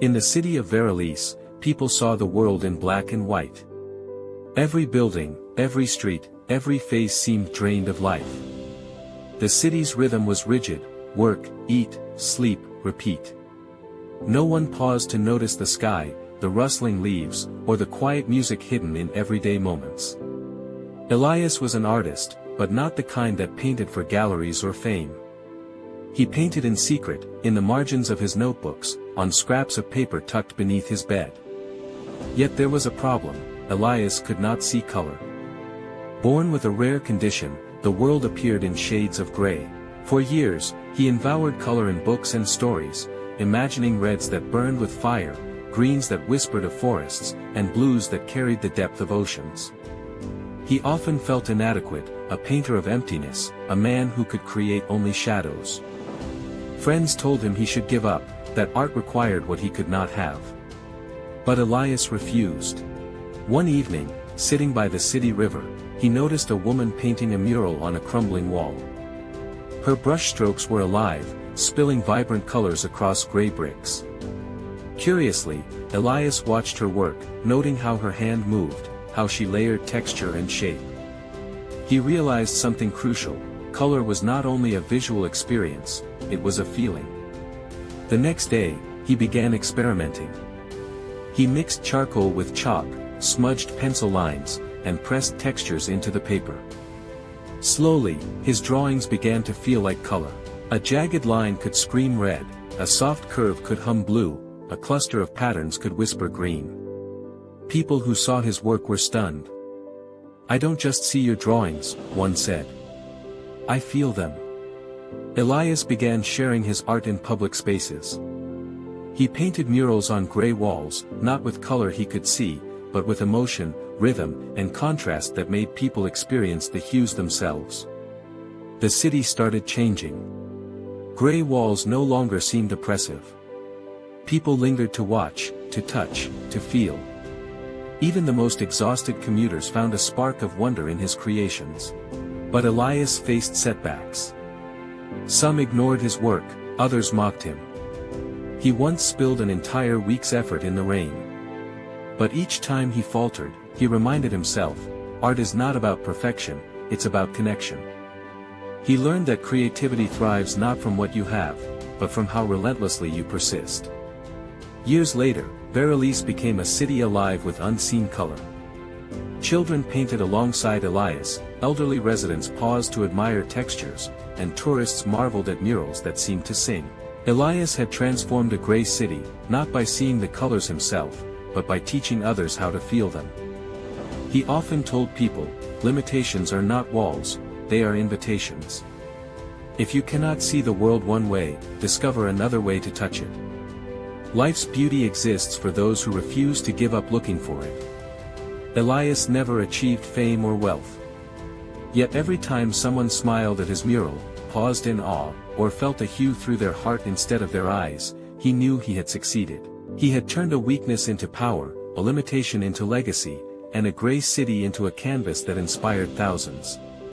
In the city of Elias, people saw the world in black and white. Every building, every street, every face seemed drained of life. The city's rhythm was rigid: work, eat, sleep, repeat. No one paused to notice the sky, the rustling leaves, or the quiet music hidden in everyday moments. Elias was an artist, but not the kind that painted for galleries or fame. He painted in secret, in the margins of his notebooks, on scraps of paper tucked beneath his bed. Yet there was a problem: Elias could not see color. Born with a rare condition, the world appeared in shades of gray. For years, he devoured color in books and stories, imagining reds that burned with fire, greens that whispered of forests, and blues that carried the depth of oceans. He often felt inadequate, a painter of emptiness, a man who could create only shadows. Friends told him he should give up, that art required what he could not have. But Elias refused. One evening, sitting by the city river, he noticed a woman painting a mural on a crumbling wall. Her brushstrokes were alive, spilling vibrant colors across gray bricks. Curiously, Elias watched her work, noting how her hand moved, how she layered texture and shape. He realized something crucial: color was not only a visual experience, it was a feeling. The next day, he began experimenting. He mixed charcoal with chalk, smudged pencil lines, and pressed textures into the paper. Slowly, his drawings began to feel like color. A jagged line could scream red, a soft curve could hum blue, a cluster of patterns could whisper green. People who saw his work were stunned. "I don't just see your drawings," one said. "I feel them." Elias began sharing his art in public spaces. He painted murals on gray walls, not with color he could see, but with emotion, rhythm, and contrast that made people experience the hues themselves. The city started changing. Gray walls no longer seemed oppressive. People lingered to watch, to touch, to feel. Even the most exhausted commuters found a spark of wonder in his creations. But Elias faced setbacks. Some ignored his work, others mocked him. He once spilled an entire week's effort in the rain. But each time he faltered, he reminded himself, art is not about perfection, it's about connection. He learned that creativity thrives not from what you have, but from how relentlessly you persist. Years later, Elias became a city alive with unseen color. Children painted alongside Elias, elderly residents paused to admire textures, and tourists marveled at murals that seemed to sing. Elias had transformed a gray city, not by seeing the colors himself, but by teaching others how to feel them. He often told people, limitations are not walls, they are invitations. If you cannot see the world one way, discover another way to touch it. Life's beauty exists for those who refuse to give up looking for it. Elias never achieved fame or wealth. Yet every time someone smiled at his mural, paused in awe, or felt a hue through their heart instead of their eyes, he knew he had succeeded. He had turned a weakness into power, a limitation into legacy, and a gray city into a canvas that inspired thousands.